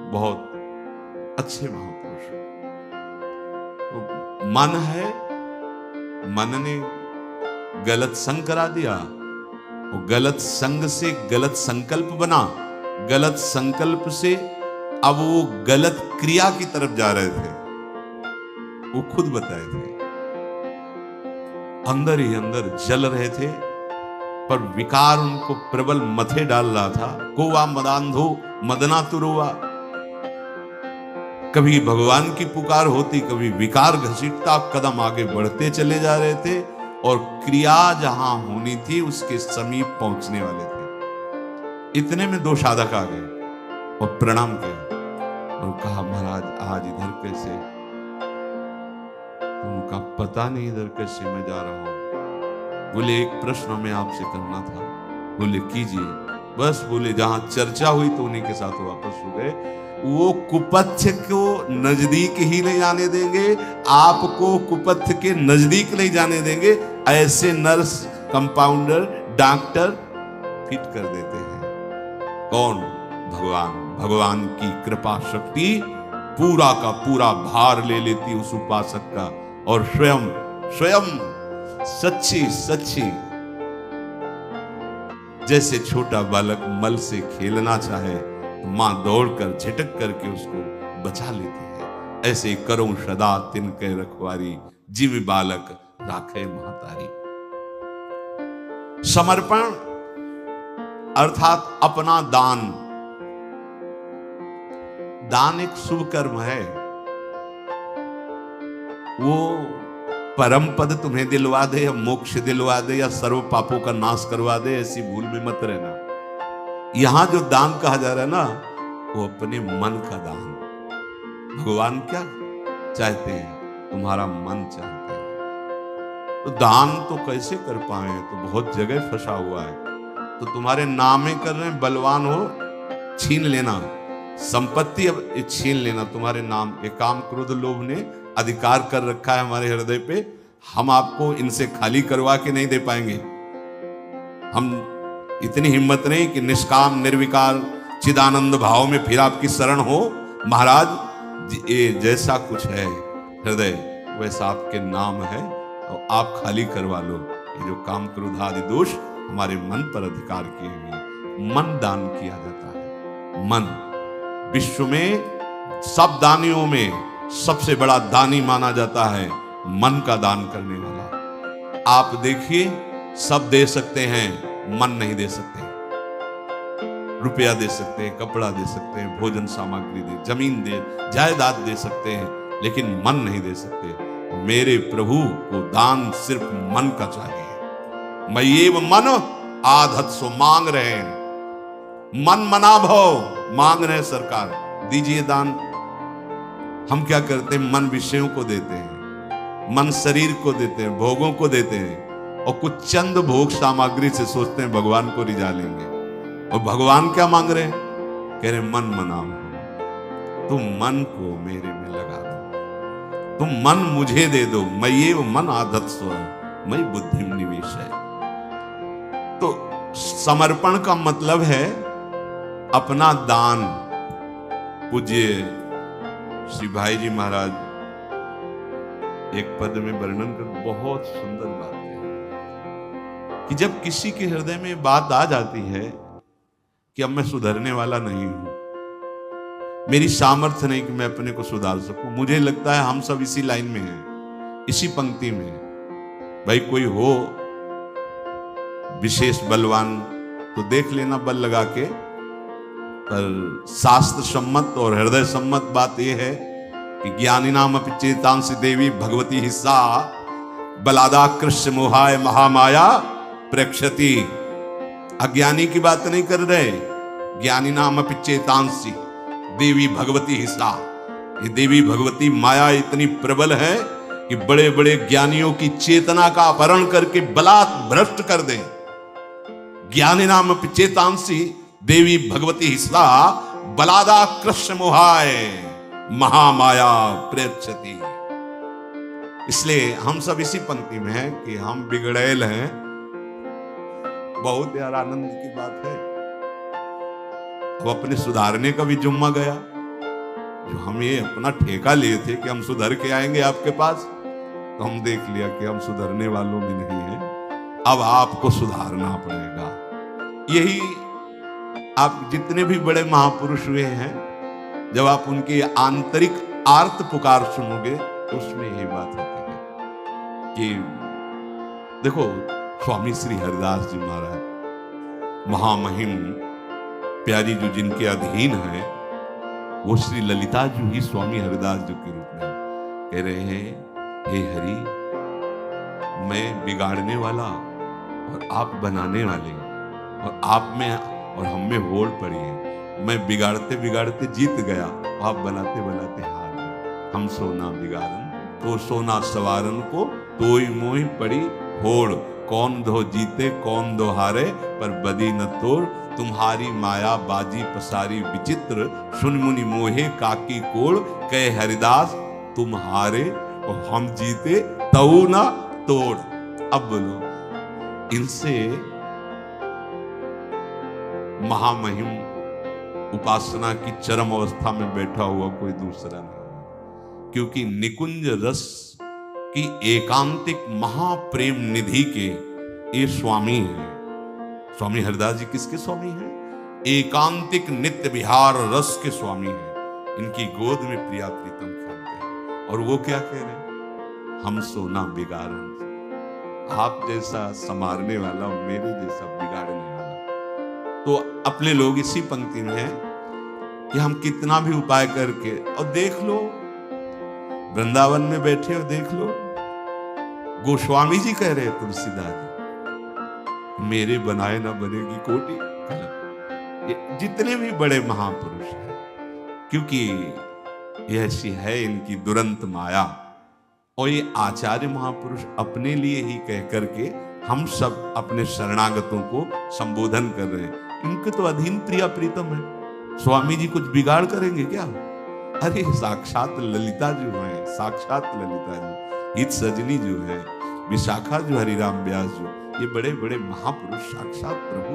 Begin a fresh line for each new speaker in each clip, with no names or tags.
बहुत अच्छे महापुरुष। तो मन है, मन ने गलत संग करा दिया, वो गलत संग से गलत संकल्प बना, गलत संकल्प से अब वो गलत क्रिया की तरफ जा रहे थे। वो खुद बताए थे, अंदर ही अंदर जल रहे थे, पर विकार उनको प्रबल मथे डाल रहा था। कोवा मदांधो मदना तुरुआ, कभी भगवान की पुकार होती, कभी विकार घसीटता, कदम आगे बढ़ते चले जा रहे थे और क्रिया जहां होनी थी उसके समीप पहुंचने वाले थे। इतने में 2 साधक आ गए और प्रणाम किया और कहा, महाराज आज इधर कैसे? उनका पता नहीं इधर कैसे मैं जा रहा हूं। बोले एक प्रश्न हमें आपसे करना था। बोले कीजिए। बस बोले जहां चर्चा हुई तो उन्हीं के साथ वापस हो गए। वो कुपथ्य को नजदीक ही नहीं जाने देंगे, आपको कुपथ्य के नजदीक नहीं जाने देंगे। ऐसे नर्स, कंपाउंडर, डॉक्टर फिट कर देते हैं। कौन? भगवान। भगवान की कृपा शक्ति पूरा का पूरा भार ले लेती उस उपासक का, और स्वयं सच्ची जैसे छोटा बालक मल से खेलना चाहे तो मां दौड़कर झटक करके उसको बचा लेती है। ऐसे करो सदा तिनके रखवारी, जीव बालक राखे महतारी। समर्पण अर्थात अपना दान। दान एक शुभ कर्म है। वो परम पद तुम्हें दिलवा दे या मोक्ष दिलवा दे या सर्व पापों का नाश करवा दे, ऐसी भूल में मत रहना। यहां जो दान कहा जा रहा है ना, वो अपने मन का दान। भगवान क्या चाहते हैं? तुम्हारा मन चाहते हैं। तो दान तो कैसे कर पाए? तो बहुत जगह फंसा हुआ है। तो तुम्हारे नामे कर रहे हैं, बलवान हो छीन लेना, संपत्ति अब छीन लेना तुम्हारे नाम के। काम क्रोध लोभ ने अधिकार कर रखा है हमारे हृदय पे। हम आपको इनसे खाली करवा के नहीं दे पाएंगे। हम इतनी हिम्मत नहीं कि निष्काम निर्विकार चिदानंद भाव में फिर आपकी शरण हो। महाराज ये जैसा कुछ है हृदय, वैसा आपके नाम है, और आप खाली करवा लो। ये जो काम क्रोध आदि दोष हमारे मन पर अधिकार किए हुए, मन दान किया जाता है। मन विश्व में सब दानियों में सबसे बड़ा दानी माना जाता है, मन का दान करने वाला। आप देखिए, सब दे सकते हैं, मन नहीं दे सकते। रुपया दे सकते हैं, कपड़ा दे सकते हैं, भोजन सामग्री दे, जमीन दे, जायदाद दे सकते हैं, लेकिन मन नहीं दे सकते। मेरे प्रभु को दान सिर्फ मन का चाहिए। मैं ये मन आधत सो मांग रहे हैं, मन मना भव मांग रहे हैं, सरकार दीजिए दान। हम क्या करते हैं? मन विषयों को देते हैं, मन शरीर को देते हैं, भोगों को देते हैं, और कुछ चंद भोग सामग्री से सोचते हैं भगवान को रिझा लेंगे। और भगवान क्या मांग रहे हैं? कह रहे मन मनाओ, तुम मन को मेरे में लगा दो, तुम मन मुझे दे दो। मैं ये मन आदत सो मैं बुद्धि निवेश है। तो समर्पण का मतलब है अपना दान। पूज्य श्री भाई जी महाराज एक पद में वर्णन कर, बहुत सुंदर बात है कि जब किसी के हृदय में बात आ जाती है कि अब मैं सुधरने वाला नहीं हूं, मेरी सामर्थ्य नहीं कि मैं अपने को सुधार सकूं। मुझे लगता है हम सब इसी लाइन में हैं, इसी पंक्ति में। भाई कोई हो विशेष बलवान तो देख लेना बल लगा के, पर शास्त्र सम्मत और हृदय सम्मत बात यह है कि ज्ञानी नाम अपि चेतांसि देवी भगवती हिस्सा बलादा कृष्ण मोहाय महामाया प्रेक्षति। अज्ञानी की बात नहीं कर रहे। ज्ञानी नाम अपि चेतांसि देवी भगवती हिस्सा। ये देवी भगवती माया इतनी प्रबल है कि बड़े बड़े ज्ञानियों की चेतना का अपहरण करके बलात् भ्रष्ट कर दे। ज्ञानी नाम अपि चेतांसि देवी भगवती हिस्सा बलादा कृष्ण मोहाय महामाया प्रेक्षति। इसलिए हम सब इसी पंक्ति में हैं कि हम बिगड़ैल हैं। बहुत यार आनंद की बात है। अब अपने सुधारने का भी जुम्मा गया। जो हम ये अपना ठेका लिए थे कि हम सुधर के आएंगे आपके पास, तो हम देख लिया कि हम सुधरने वालों में नहीं है, अब आपको सुधारना पड़ेगा। यही आप जितने भी बड़े महापुरुष हुए हैं, जब आप उनकी आंतरिक आर्त पुकार सुनोगे तो उसमें यही बात होती है कि देखो, स्वामी श्री हरिदास जी महाराज महामहिम प्यारी जो जिनके अधीन है, वो श्री ललिता जी ही स्वामी हरिदास जी के रूप में कह रहे हैं, हे हरि, मैं बिगाड़ने वाला और आप बनाने वाले, और आप में और हम में होड़ पड़ी है। मैं बिगाड़ते बिगाड़ते जीत गया, आप बनाते बनाते हार गए। हम सोना बिगाड़न तो सोना सवारन को, तोई मोही पड़ी होड़। कौन दो जीते कौन दो हारे, पर बदी न तोड़। तुम्हारी माया बाजी पसारी विचित्र, सुन मुनि मोहे काकी कोड़। कहे हरिदास तुम हारे और हम जीते, तऊ ना तोड़। अब बोलो, इनसे महामहिम उपासना की चरम अवस्था में बैठा हुआ कोई दूसरा नहीं, क्योंकि निकुंज रस की एकांतिक महाप्रेम निधि के ये स्वामी हैं। स्वामी हरिदास जी किसके स्वामी हैं? एकांतिक नित्य विहार रस के स्वामी हैं। इनकी गोद में प्रिया प्रीतम खेलते हैं, और वो क्या कह रहे हैं? हम सोना बिगाड़न, आप जैसा संवारने वाला, मेरे जैसा बिगाड़ने वाला। तो अपने लोग इसी पंक्ति में हैं कि हम कितना भी उपाय करके, और देख लो वृंदावन में बैठे हो, देख लो गोस्वामी जी कह रहे तुलसीदास जी, मेरे बनाए ना बनेगी कोटि। जितने भी बड़े महापुरुष हैं, क्योंकि ये ऐसी है इनकी दुरंत माया। और ये आचार्य महापुरुष अपने लिए ही कह करके हम सब अपने शरणागतों को संबोधन कर रहे हैं। इनके तो अधीन प्रिया प्रीतम है, स्वामी जी कुछ बिगाड़ करेंगे क्या? अरे साक्षात ललिता जो है, साक्षात ललिता जी, हित सजनी जो है, विशाखा जो, हरिराम व्यास जो, ये बड़े बड़े महापुरुष साक्षात प्रभु।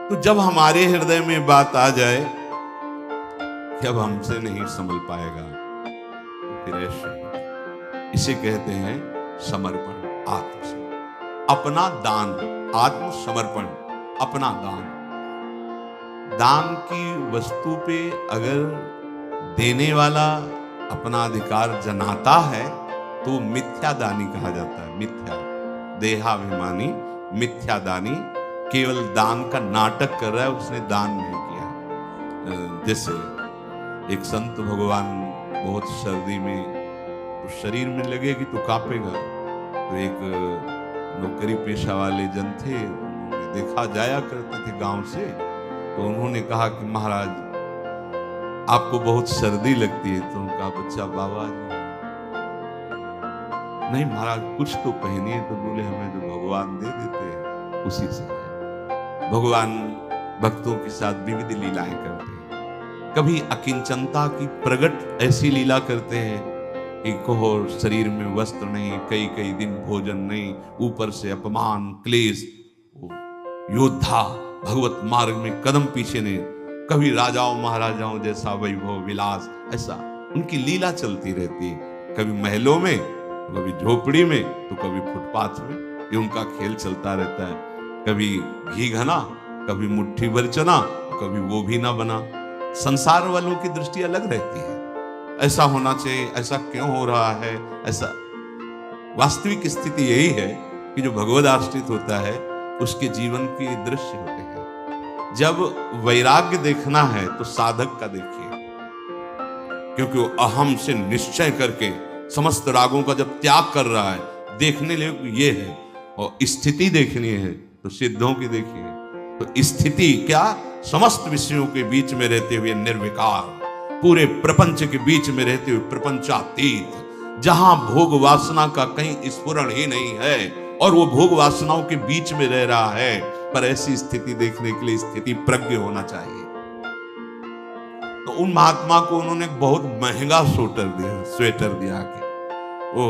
तो जब हमारे हृदय में बात आ जाए कि अब हमसे नहीं संभल पाएगा, तो फिर ऐसे इसे कहते हैं समर्पण, आत्मसमर्पण, अपना दान, आत्मसमर्पण, अपना दान। दान की वस्तु पे अगर देने वाला अपना अधिकार जनाता है तो मिथ्या दानी कहा जाता है। मिथ्या देहाभिमानी, मिथ्या दानी, केवल दान का नाटक कर रहा है, उसने दान नहीं किया। जैसे एक संत भगवान बहुत सर्दी में, तो शरीर में लगेगी तो कांपेगा, तो एक नौकरी पेशा वाले जन थे, उन्होंने देखा, जाया करते थे गांव से, तो उन्होंने कहा कि महाराज आपको बहुत सर्दी लगती है। तो उनका बच्चा, बाबा जी नहीं महाराज कुछ तो पहनिए। तो बोले हमें जो भगवान दे देते हैं उसी से। भगवान भक्तों के साथ विविध लीलाएं करते हैं। कभी अकिंचनता की प्रगट ऐसी लीला करते हैं कि कहो शरीर में वस्त्र नहीं, कई कई दिन भोजन नहीं, ऊपर से अपमान क्लेश, योद्धा भगवत मार्ग में कदम पीछे नहीं। कभी राजाओं महाराजाओं जैसा वैभव विलास, ऐसा उनकी लीला चलती रहती है। कभी महलों में, तो कभी झोपड़ी में, तो कभी फुटपाथ में, ये उनका खेल चलता रहता है। कभी घी घना, कभी मुट्ठी भर चना, कभी वो भी ना बना। संसार वालों की दृष्टि अलग रहती है, ऐसा होना चाहिए, ऐसा क्यों हो रहा है, ऐसा। वास्तविक स्थिति यही है कि जो भगवद आश्रित होता है उसके जीवन के दृश्य होते हैं। जब वैराग्य देखना है तो साधक का देखिए, क्योंकि वो अहम से निश्चय करके समस्त रागों का जब त्याग कर रहा है, देखने लिए ये है। और स्थिति देखनी है तो सिद्धों की देखिए। तो स्थिति क्या? समस्त विषयों के बीच में रहते हुए निर्विकार, पूरे प्रपंच के बीच में रहते हुए प्रपंचातीत, जहां भोग वासना का कहीं स्फुरण ही नहीं है और वो भोग वासनाओं के बीच में रह रहा है। पर ऐसी स्थिति देखने के लिए स्थिति प्रज्ञ होना चाहिए। तो उन महात्मा को उन्होंने बहुत महंगा स्वेटर दिया कि ओ,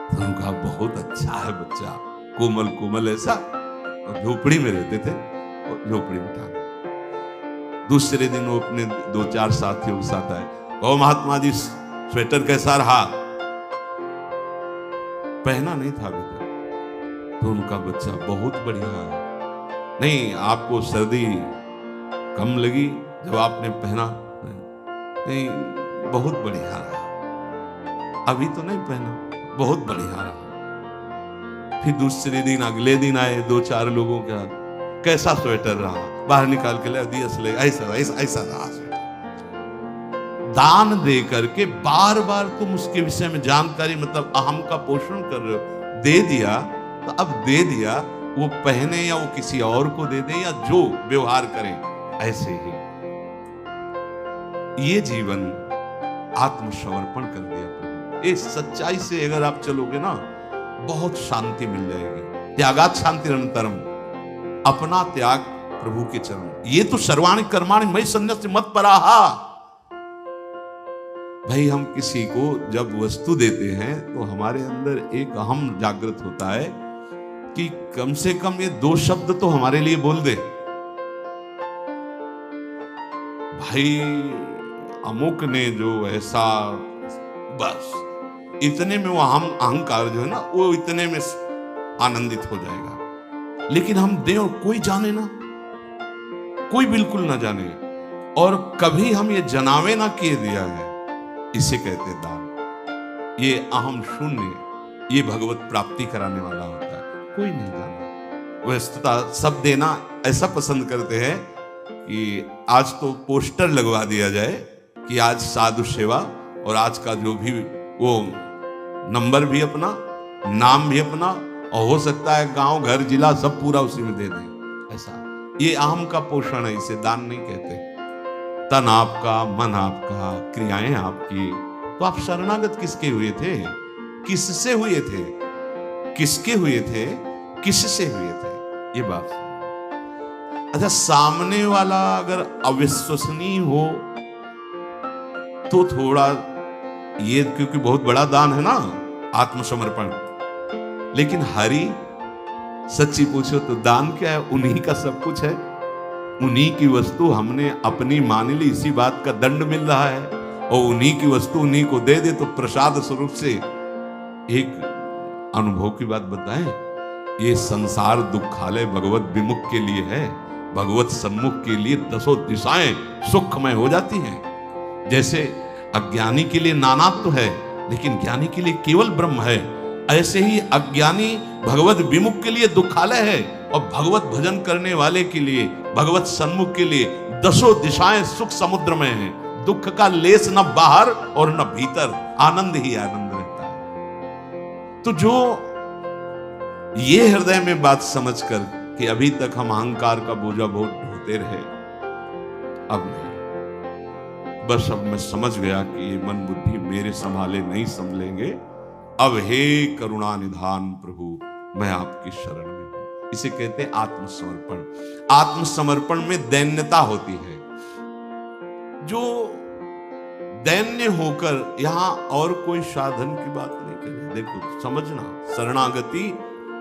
तो उनका बहुत अच्छा है बच्चा, कोमल कोमल ऐसा। और झोपड़ी में रहते थे, और झोपड़ी उठा दूसरे दिन वो अपने 2-4 साथियों के साथ आए, कहो महात्मा जी स्वेटर कैसा रहा? पहना नहीं था अभी तक। तो उनका बच्चा बहुत बढ़िया है, नहीं आपको सर्दी कम लगी जब आपने पहना? नहीं बहुत बढ़िया रहा, अभी तो नहीं पहना, बहुत बढ़िया रहा। फिर दूसरे दिन अगले दिन आए 2-4 लोगों के हाथ, कैसा स्वेटर रहा? बाहर निकाल के ले दिया, ऐसा ऐसा ऐसा रहा स्वेटर। दान दे करके बार बार तुम उसके विषय में जानकारी, मतलब अहम का पोषण कर रहे हो। दे दिया तो अब दे दिया, वो पहने या वो किसी और को दे दे या जो व्यवहार करे, ऐसे ही ये जीवन आत्मसमर्पण कर दिया। इस सच्चाई से अगर आप चलोगे ना, बहुत शांति मिल जाएगी। त्यागात शांति अनंतरम, अपना त्याग प्रभु के चरण। ये तो सर्वाणि कर्माणि मयि सन्न्यस्य मत्पराः। भाई हम किसी को जब वस्तु देते हैं तो हमारे अंदर एक अहम जागृत होता है कि कम से कम ये 2 शब्द तो हमारे लिए बोल दे। भाई अमुक ने जो ऐसा, बस इतने में वो हम अहंकार जो है ना, वो इतने में आनंदित हो जाएगा। लेकिन हम दें और कोई जाने ना, कोई बिल्कुल ना जाने, और कभी हम ये जनावे ना किए दिया है, इसे कहते दान। ये अहम शून्य, ये भगवत प्राप्ति कराने वाला होता है। कोई नहीं जाना। वस्तुतः सब देना ऐसा पसंद करते हैं कि आज तो पोस्टर लगवा दिया जाए कि आज साधु सेवा, और आज का जो भी वो नंबर भी अपना, नाम भी अपना, और हो सकता है गांव घर जिला सब पूरा उसी में दे दें। ऐसा ये अहम का पोषण है, इसे दान नहीं कहते। तन आपका, मन आपका, क्रियाएं आपकी। तो आप शरणागत किसके हुए थे? किससे हुए थे? किसके हुए थे? किससे हुए थे? ये बात। अच्छा, सामने वाला अगर अविश्वसनीय हो तो थोड़ा ये, क्योंकि बहुत बड़ा दान है ना आत्मसमर्पण। लेकिन हरि सच्ची पूछो तो दान क्या है? उन्हीं का सब कुछ है, उन्हीं की वस्तु हमने अपनी मान ली, इसी बात का दंड मिल रहा है। और उन्हीं की वस्तु उन्हीं को दे दे तो प्रसाद स्वरूप से। एक अनुभव की बात बताएं, ये संसार दुखालय भगवत विमुख के लिए है, भगवत सम्मुख के लिए 10 दिशाएं सुखमय हो जाती हैं। जैसे अज्ञानी के लिए नानात्व है, लेकिन ज्ञानी के लिए केवल ब्रह्म है, ऐसे ही अज्ञानी भगवत विमुख के लिए दुखालय है, और भगवत भजन करने वाले के लिए, भगवत सन्मुख के लिए 10 दिशाएं सुख समुद्र में है। दुख का लेस न बाहर और न भीतर, आनंद ही आनंद रहता है। तो जो ये हृदय में बात समझकर कि अभी तक हम अहंकार का बोझा बहुत ढोते रहे, अब नहीं, बस अब मैं समझ गया कि ये मन बुद्धि मेरे संभाले नहीं संभलेंगे। अब हे करुणा निधान प्रभु, मैं आपकी शरण में हूं। इसे कहते हैं आत्मसमर्पण। आत्मसमर्पण में दैन्यता होती है। जो दैन्य होकर, यहां और कोई साधन की बात नहीं करें। देखो समझना, शरणागति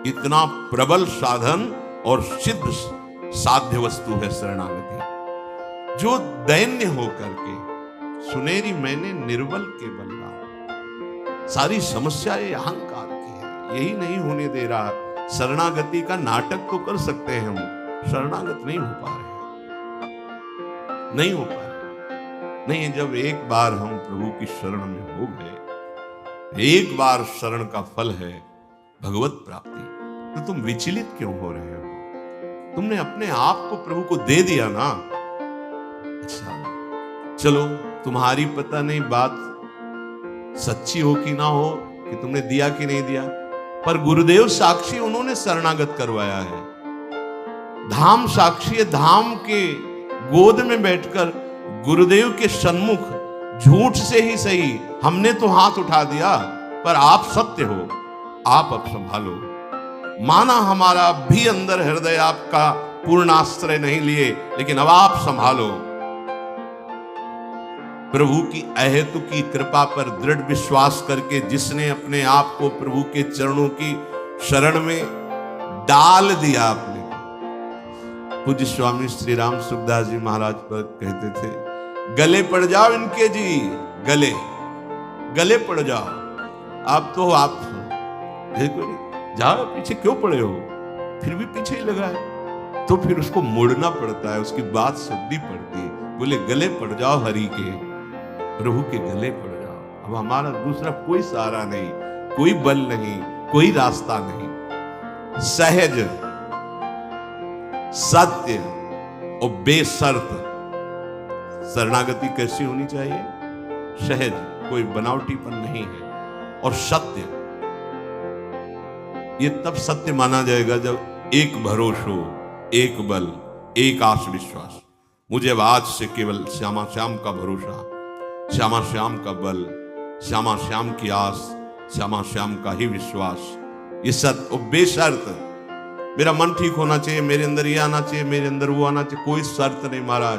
इतना प्रबल साधन और सिद्ध साध्य वस्तु है शरणागति। जो दैन्य होकर के, सुनेरी मैंने निर्बल के बल्ला, सारी समस्या ये अहंकार की है, यही नहीं होने दे रहा। शरणागति का नाटक तो कर सकते हैं हम, शरणागत नहीं हो पा रहे, नहीं हो पा रहे। नहीं, जब एक बार हम प्रभु की शरण में हो गए, एक बार शरण का फल है भगवत प्राप्ति, तो तुम विचलित क्यों हो रहे हो? तुमने अपने आप को प्रभु को दे दिया ना। अच्छा चलो, तुम्हारी पता नहीं बात सच्ची हो कि ना हो, कि तुमने दिया कि नहीं दिया, पर गुरुदेव साक्षी, उन्होंने शरणागत करवाया है। धाम साक्षी, धाम के गोद में बैठकर गुरुदेव के सन्मुख झूठ से ही सही, हमने तो हाथ उठा दिया, पर आप सत्य हो, आप अब संभालो। माना हमारा भी अंदर हृदय आपका पूर्ण आश्रय नहीं लिए, लेकिन अब आप संभालो। प्रभु की अहेतु की कृपा पर दृढ़ विश्वास करके जिसने अपने आप को प्रभु के चरणों की शरण में डाल दिया, आपने पूज्य स्वामी श्री राम सुखदास जी महाराज पर कहते थे, गले पड़ जाओ इनके जी, गले गले पड़ जाओ। आप तो आप जाओ, पीछे क्यों पड़े हो, फिर भी पीछे ही लगा है। तो फिर उसको मोड़ना पड़ता है, उसकी बात सुननी पड़ती है। बोले गले पड़ जाओ हरि के, प्रभु के गले पड़ जाओ। अब हमारा दूसरा कोई सहारा नहीं, कोई बल नहीं, कोई रास्ता नहीं। सहज, सत्य और बेशर्त शरणागति कैसी होनी चाहिए? सहज, कोई बनावटीपन नहीं है। और सत्य, ये तब सत्य माना जाएगा जब एक भरोसा हो, एक बल, एक आस विश्वास। मुझे अब आज से केवल श्यामा श्याम का भरोसा, श्यामा श्याम का बल, श्यामा श्याम की आस, श्यामा श्याम का ही विश्वास। ये सत्य और बेशर्त। मेरा मन ठीक होना चाहिए, मेरे अंदर ये आना चाहिए, मेरे अंदर वो आना चाहिए, कोई शर्त नहीं महाराज।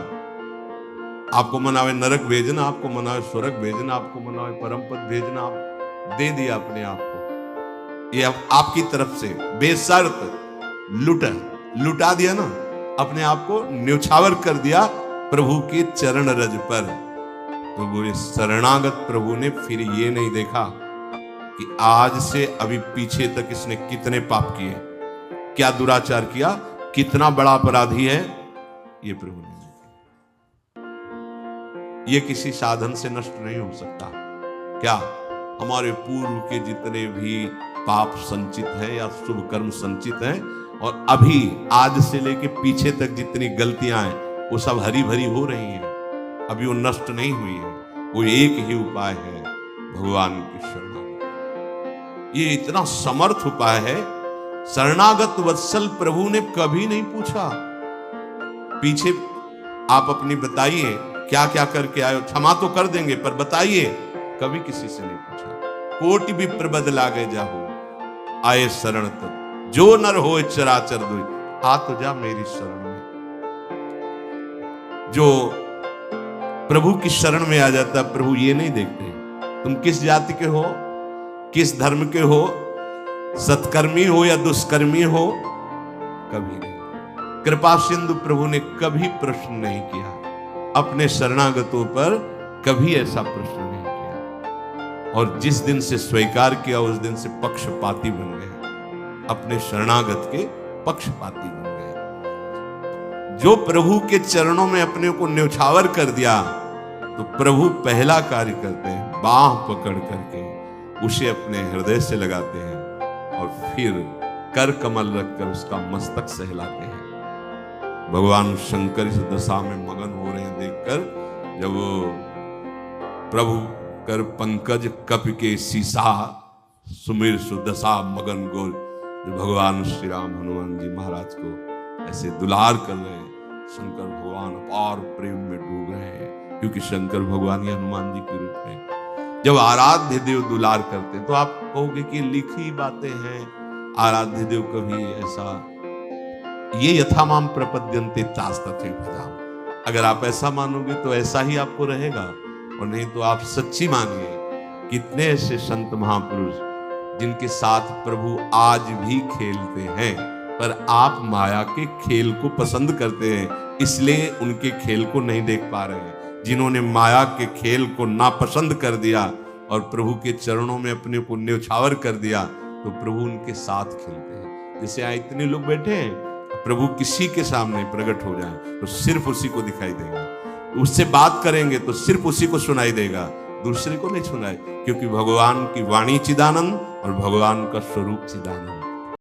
आपको मनावे नरक भेजना, आपको मनावे स्वर्ग भेजना, आपको मनावे परम पद भेजना, आप दे दिया अपने आप को। ये आपकी तरफ से बेशर्त लुटा दिया ना, अपने आप को न्यौछावर कर दिया प्रभु के चरण रज पर। तो बोले शरणागत प्रभु ने फिर ये नहीं देखा कि आज से अभी पीछे तक इसने कितने पाप किए, क्या दुराचार किया, कितना बड़ा अपराधी है, ये प्रभु ने। ये किसी साधन से नष्ट नहीं हो सकता। क्या हमारे पूर्व के जितने भी पाप संचित हैं या शुभ कर्म संचित हैं, और अभी आज से लेके पीछे तक जितनी गलतियां हैं वो सब हरी भरी हो रही हैं, अभी वो नष्ट नहीं हुई है। वो एक ही उपाय है, भगवान की शरणागति। ये इतना समर्थ उपाय है। शरणागत वत्सल प्रभु ने कभी नहीं पूछा, पीछे आप अपनी बताइए क्या क्या करके आए हो, क्षमा तो कर देंगे पर बताइए, कभी किसी से नहीं पूछा। कोटि भी प्रबद लागे जाहो, आए शरण तक जो नर हो चराचर दुई, आ तो जा मेरी शरण में। जो प्रभु की शरण में आ जाता, प्रभु ये नहीं देखते तुम किस जाति के हो, किस धर्म के हो, सत्कर्मी हो या दुष्कर्मी हो, कभी नहीं। कृपा सिंधु प्रभु ने कभी प्रश्न नहीं किया, अपने शरणागतों पर कभी ऐसा प्रश्न नहीं किया। और जिस दिन से स्वीकार किया उस दिन से पक्षपाती बन गए, अपने शरणागत के पक्षपाती बन गए। जो प्रभु के चरणों में अपने को न्यौछावर कर दिया, तो प्रभु पहला कार्य करते हैं, बाह पकड़ करके उसे अपने हृदय से लगाते हैं और फिर कर कमल रखकर उसका मस्तक सहलाते हैं। भगवान शंकर इस दशा में मगन हो रहे हैं देखकर, जब वो प्रभु कर पंकज कप के सीसा सुमिर सुदशा मगन गोल, भगवान श्री राम हनुमान जी महाराज को ऐसे दुलार कर रहे हैं। शंकर भगवान अपार प्रेम में डूब रहे हैं, क्योंकि शंकर भगवान ही हनुमान जी के रूप में। जब आराध्य देव दुलार करते तो आप कहोगे कि लिखी बातें हैं, आराध्य देव कभी ऐसा, ये यथामाम प्रपद्यन्ते तास्तथे भजाम। अगर आप ऐसा मानोगे तो ऐसा ही आपको रहेगा, और नहीं तो आप सच्ची मानिए। कितने ऐसे संत महापुरुष जिनके साथ प्रभु आज भी खेलते हैं, पर आप माया के खेल को पसंद करते हैं, इसलिए उनके खेल को नहीं देख पा रहे हैं। जिन्होंने माया के खेल को नापसंद कर दिया और प्रभु के चरणों में अपने को न्यौछावर कर दिया, तो प्रभु उनके साथ खेलते हैं। जैसे यहाँ इतने लोग बैठे हैं, प्रभु किसी के सामने प्रकट हो जाए तो सिर्फ उसी को दिखाई देगा, उससे बात करेंगे तो सिर्फ उसी को सुनाई देगा, दूसरे को नहीं सुनाए, क्योंकि भगवान की वाणी चिदानंद और भगवान का स्वरूप चिदानंद।